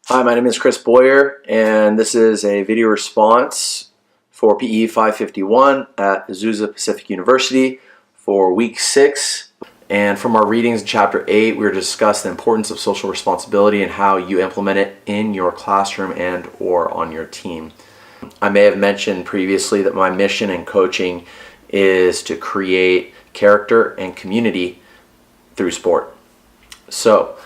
Hi, my name is Chris Boyer, and this is a video response for PE 551 at Azusa Pacific University for week 6. And from our readings in chapter 8, we were discussing the importance of social responsibility and how you implement it in your classroom and or on your team. I may have mentioned previously that my mission in coaching is to create character and community through sport. So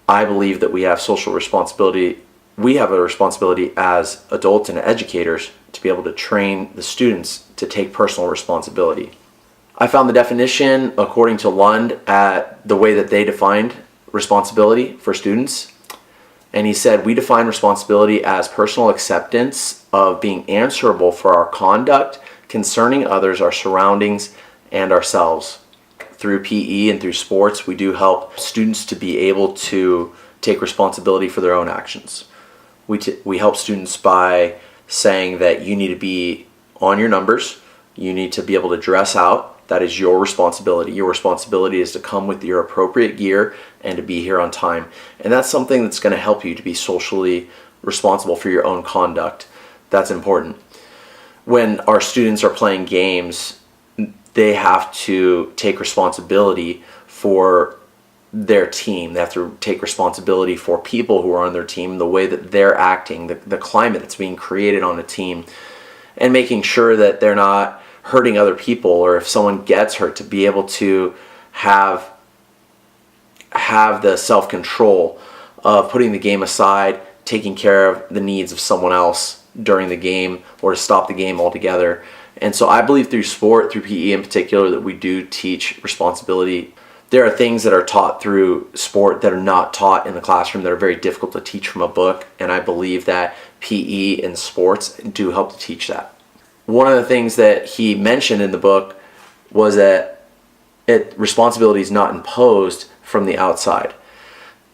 I believe that we have social responsibility. We have a responsibility as adults and educators to be able to train the students to take personal responsibility. I found the definition according to Lund at the way that they defined responsibility for students. And he said, we define responsibility as personal acceptance of being answerable for our conduct concerning others, our surroundings, and ourselves. Through PE and through sports, we do help students to be able to take responsibility for their own actions. We help students by saying that you need to be on your numbers, you need to be able to dress out. That is your responsibility. Your responsibility is to come with your appropriate gear and to be here on time. And that's something that's going to help you to be socially responsible for your own conduct. That's important. When our students are playing games, they have to take responsibility for their team. They have to take responsibility for people who are on their team, the way that they're acting, the climate that's being created on a team, and making sure that they're not hurting other people, or if someone gets hurt, to be able to have the self-control of putting the game aside, taking care of the needs of someone else during the game, or to stop the game altogether. And so I believe through sport, through PE in particular, that we do teach responsibility. There are things that are taught through sport that are not taught in the classroom, that are very difficult to teach from a book, and I believe that PE and sports do help to teach that. One of the things that he mentioned in the book was that responsibility is not imposed from the outside.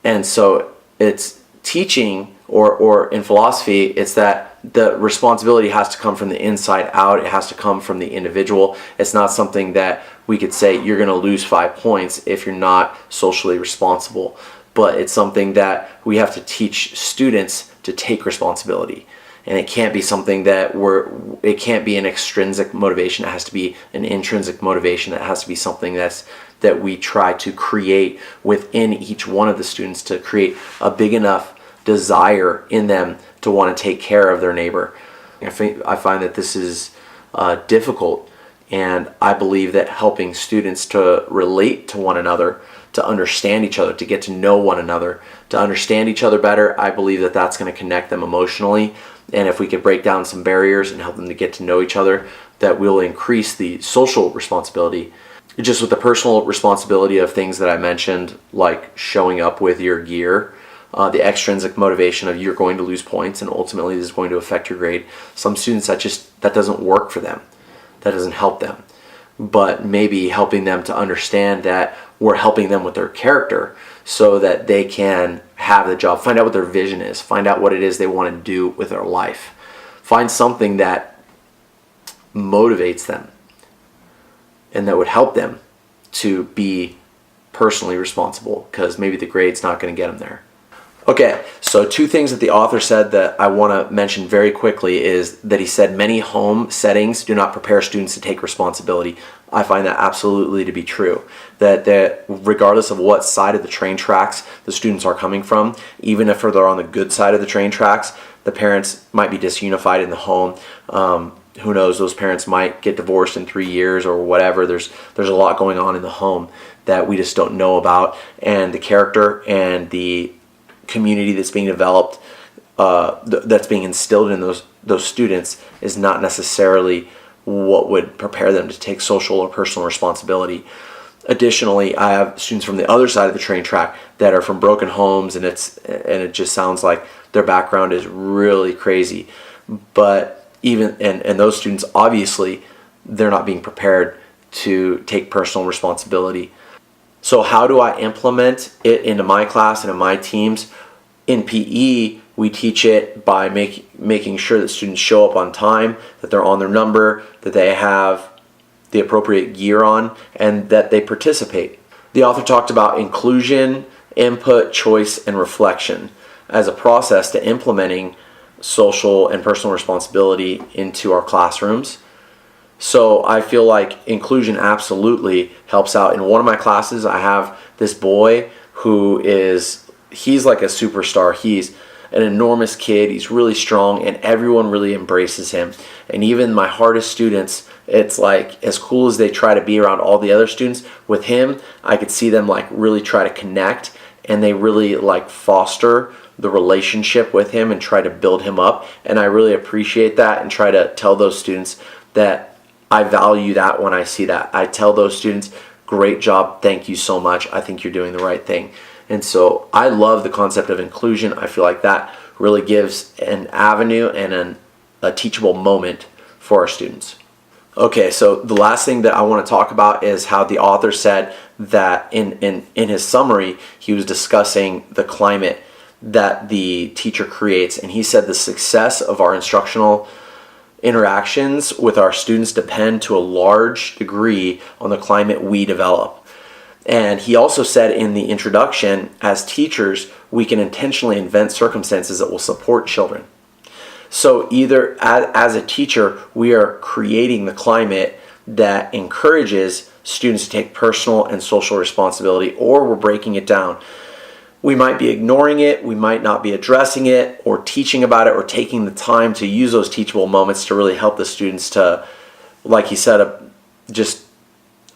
And so it's teaching, or in philosophy, it's that the responsibility has to come from the inside out. It has to come from the individual. It's not something that we could say you're going to lose 5 points if you're not socially responsible. But it's something that we have to teach students to take responsibility. And it can't be something that it can't be an extrinsic motivation. It has to be an intrinsic motivation. It has to be something that we try to create within each one of the students, to create a big enough desire in them to want to take care of their neighbor. I find that this is difficult, and I believe that helping students to relate to one another, to understand each other, to get to know one another, to understand each other better, I believe that that's going to connect them emotionally. And if we could break down some barriers and help them to get to know each other, that will increase the social responsibility. Just with the personal responsibility of things that I mentioned, like showing up with your gear, the extrinsic motivation of you're going to lose points and ultimately this is going to affect your grade. Some students, that doesn't work for them. That doesn't help them. But maybe helping them to understand that we're helping them with their character so that they can have the job, find out what their vision is, find out what it is they want to do with their life. Find something that motivates them and that would help them to be personally responsible, because maybe the grade's not going to get them there. Okay, so 2 things that the author said that I want to mention very quickly is that he said many home settings do not prepare students to take responsibility. I find that absolutely to be true. That regardless of what side of the train tracks the students are coming from, even if they're on the good side of the train tracks, the parents might be disunified in the home. Who knows, those parents might get divorced in 3 years or whatever. There's a lot going on in the home that we just don't know about, and the character and the community that's being developed, that's being instilled in those students, is not necessarily what would prepare them to take social or personal responsibility. Additionally, I have students from the other side of the train track that are from broken homes, and it just sounds like their background is really crazy. But even and those students, obviously, they're not being prepared to take personal responsibility. So how do I implement it into my class and in my teams? In PE, we teach it by making sure that students show up on time, that they're on their number, that they have the appropriate gear on, and that they participate. The author talked about inclusion, input, choice, and reflection. as a process to implementing social and personal responsibility into our classrooms. So I feel like inclusion absolutely helps out. In one of my classes, I have this boy he's like a superstar. He's an enormous kid. He's really strong, and everyone really embraces him. And even my hardest students, it's like, as cool as they try to be around all the other students, with him, I could see them like really try to connect, and they really like foster the relationship with him and try to build him up. And I really appreciate that and try to tell those students that I value that when I see that. I tell those students, great job, thank you so much, I think you're doing the right thing. And so I love the concept of inclusion. I feel like that really gives an avenue and a teachable moment for our students. Okay, so the last thing that I want to talk about is how the author said that in his summary, he was discussing the climate that the teacher creates. And he said the success of our instructional interactions with our students depend to a large degree on the climate we develop. And he also said in the introduction, as teachers, we can intentionally invent circumstances that will support children. So either as a teacher, we are creating the climate that encourages students to take personal and social responsibility, or we're breaking it down. We might be ignoring it, we might not be addressing it or teaching about it or taking the time to use those teachable moments to really help the students to, like he said, just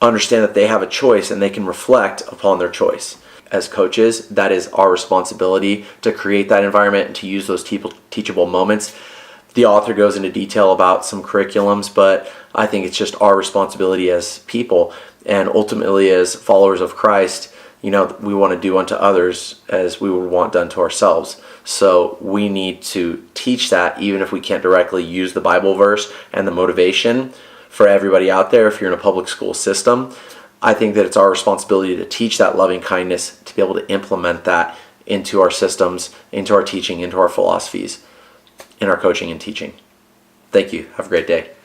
understand that they have a choice and they can reflect upon their choice. As coaches, that is our responsibility to create that environment and to use those teachable moments. The author goes into detail about some curriculums, but I think it's just our responsibility as people, and ultimately as followers of Christ. We want to do unto others as we would want done to ourselves. So we need to teach that, even if we can't directly use the Bible verse and the motivation. For everybody out there, if you're in a public school system, I think that it's our responsibility to teach that loving kindness, to be able to implement that into our systems, into our teaching, into our philosophies, in our coaching and teaching. Thank you. Have a great day.